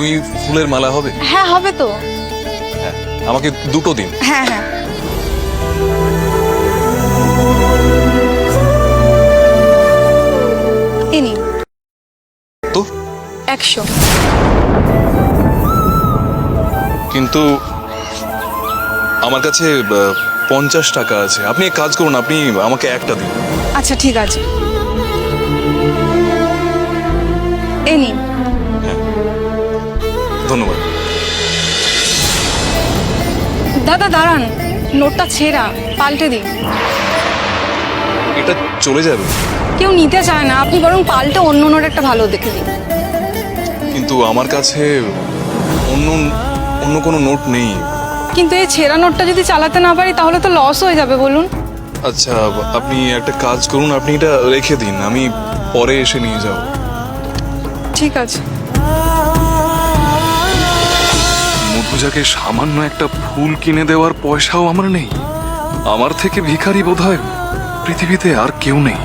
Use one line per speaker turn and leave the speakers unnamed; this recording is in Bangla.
তুমি ফুলের মালা হবে?
হ্যাঁ হবে তো।
হ্যাঁ, আমাকে দুটো দিন।
হ্যাঁ হ্যাঁ। এই নিন
তো
100।
কিন্তু আমার কাছে 50 টাকা আছে। আপনি এক কাজ করুন, আপনি আমাকে একটা দিন।
আচ্ছা ঠিক আছে, এই নিন।
ধন্যবাদ।
দাদা দাঁড়ান, নোটটা ছেঁড়া, পাল্টে দিন।
এটা চলে যাবে?
কেউ নিতে চায় না, আপনি বরং পাল্টে অন্য নোট একটা ভালো দেখে দিন।
কিন্তু আমার কাছে অন্য অন্য কোনো নোট নেই।
কিন্তু এই ছেঁড়া নোটটা যদি চালাতে না পারি তাহলে তো লস হয়ে যাবে বলুন।
আচ্ছা, আপনি একটা কাজ করুন, আপনি এটা রেখে দিন, আমি পরে এসে নিয়ে যাব।
ঠিক আছে।
মধুজাকে সামান্য একটা ফুল কিনে দেওয়ার পয়সাও আমার নেই। আমার থেকে ভিখারি বোধহয় পৃথিবীতে আর কেউ নেই।